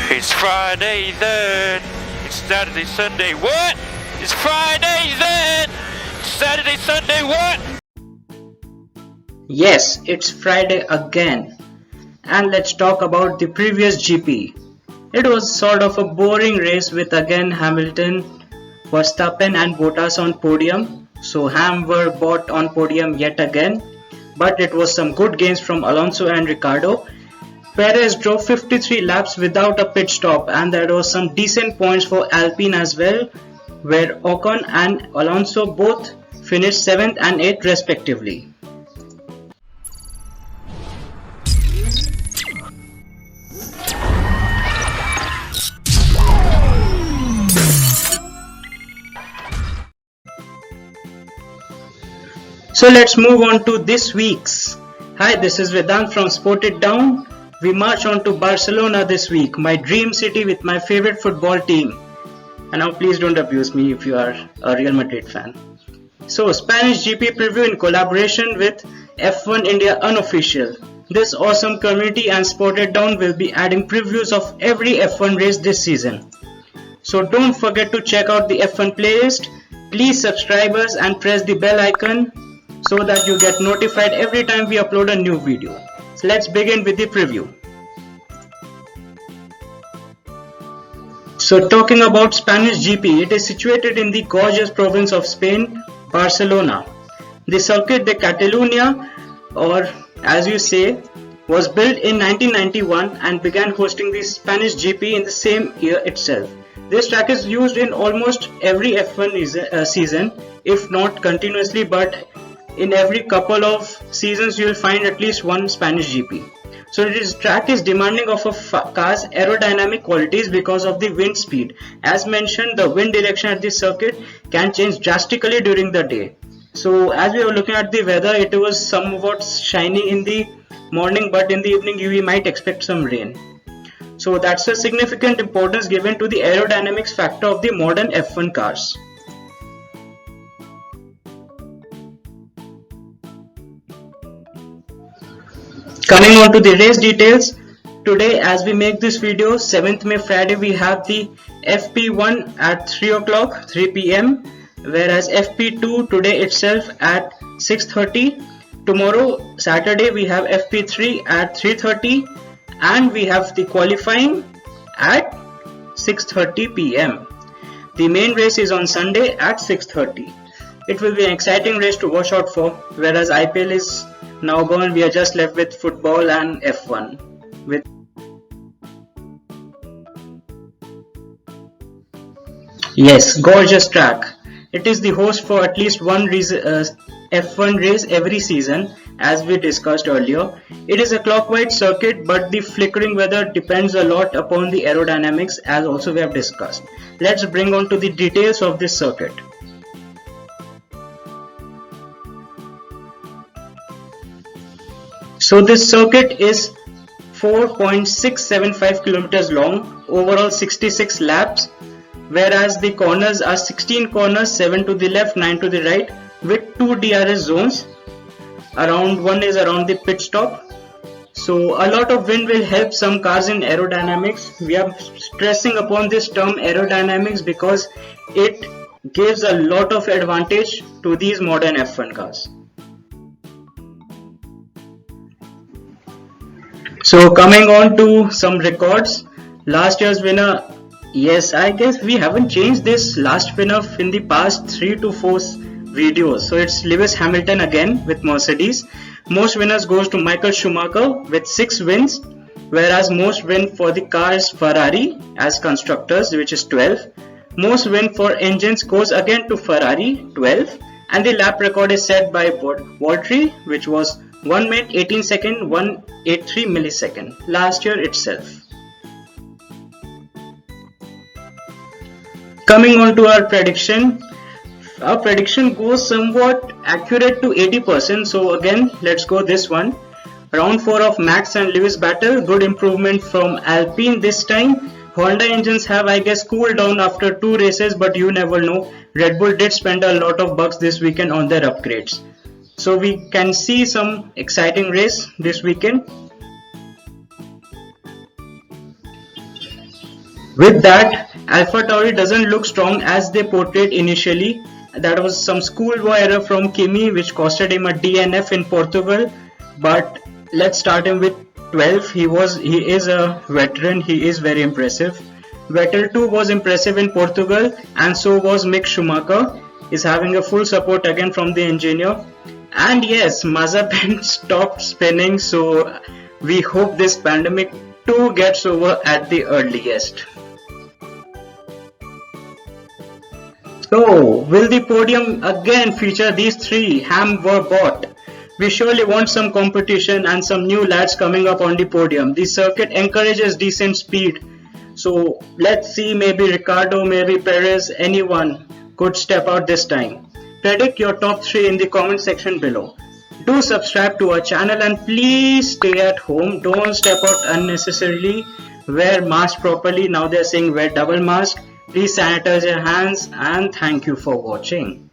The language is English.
It's Friday then. It's Saturday, Sunday. What? It's Friday then. Saturday, Sunday. What? Yes, it's Friday again. And let's talk about the previous GP. It was sort of a boring race with again Hamilton, Verstappen and Bottas on podium. So Ham were bought on podium yet again. But it was some good gains from Alonso and Ricciardo. Perez drove 53 laps without a pit stop, and there was some decent points for Alpine as well, where Ocon and Alonso both finished 7th and 8th respectively. So let's move on to this week's. Hi, this is Vedant from Sport It Down. We march on to Barcelona this week, my dream city with my favorite football team. And now please don't abuse me if you are a Real Madrid fan. So Spanish GP preview in collaboration with F1 India Unofficial. This awesome community and Sport It Down will be adding previews of every F1 race this season. So don't forget to check out the F1 playlist. Please subscribe us and press the bell icon so that you get notified every time we upload a new video. So let's begin with the preview. So talking about Spanish GP, it is situated in the gorgeous province of Spain, Barcelona. The Circuit de Catalunya, or as you say, was built in 1991 and began hosting the Spanish GP in the same year itself. This track is used in almost every F1 season, if not continuously, but in every couple of seasons you will find at least one Spanish GP. So this track is demanding of a car's aerodynamic qualities because of the wind speed. As mentioned, the wind direction at this circuit can change drastically during the day. So as we were looking at the weather, it was somewhat shiny in the morning, but in the evening we might expect some rain. So that's a significant importance given to the aerodynamics factor of the modern F1 cars. Coming on to the race details, today as we make this video, 7th May Friday, we have the FP1 at 3 p.m. whereas FP2 today itself at 6:30. Tomorrow Saturday we have FP3 at 3:30 and we have the qualifying at 6:30 p.m. The main race is on Sunday at 6:30. It will be an exciting race to watch out for, whereas IPL is now gone. We are just left with football and F1. Yes, gorgeous track. It is the host for at least one F1 race every season, as we discussed earlier. It is a clockwise circuit, but the flickering weather depends a lot upon the aerodynamics, as also we have discussed. Let's bring on to the details of this circuit. So this circuit is 4.675 kilometers long, overall 66 laps, whereas the corners are 16 corners, 7 to the left, 9 to the right, with 2 DRS zones. One is around the pit stop. So a lot of wind will help some cars in aerodynamics. We are stressing upon this term aerodynamics because it gives a lot of advantage to these modern F1 cars. So coming on to some records, last year's winner, yes, I guess we haven't changed this last winner in the past 3 to 4 videos. So it's Lewis Hamilton again with Mercedes. Most winners goes to Michael Schumacher with 6 wins, whereas most win for the car is Ferrari as constructors, which is 12. Most win for engines goes again to Ferrari, 12, and the lap record is set by Valtteri, which was 1 minute 18 second 183 millisecond last year itself. Coming on to our prediction goes somewhat accurate to 80%. So again, let's go this one. Round 4 of Max and Lewis battle, good improvement from Alpine this time. Honda engines have, I guess, cooled down after 2 races, but you never know. Red Bull did spend a lot of bucks this weekend on their upgrades. So we can see some exciting race this weekend. With that, AlphaTauri doesn't look strong as they portrayed initially. That was some schoolboy error from Kimi which costed him a DNF in Portugal. But let's start him with 12. He is a veteran. He is very impressive. Vettel too was impressive in Portugal, and so was Mick Schumacher. Is having a full support again from the engineer. And yes, Mazepin stopped spinning, so we hope this pandemic too gets over at the earliest. So, will the podium again feature these three Ham Verbot? We surely want some competition and some new lads coming up on the podium. The circuit encourages decent speed. So, let's see, maybe Ricardo, maybe Perez, anyone could step out this time. Predict your top 3 in the comment section below. Do subscribe to our channel and please stay at home. Don't step out unnecessarily. Wear mask properly. Now they're saying wear double mask. Please sanitize your hands and thank you for watching.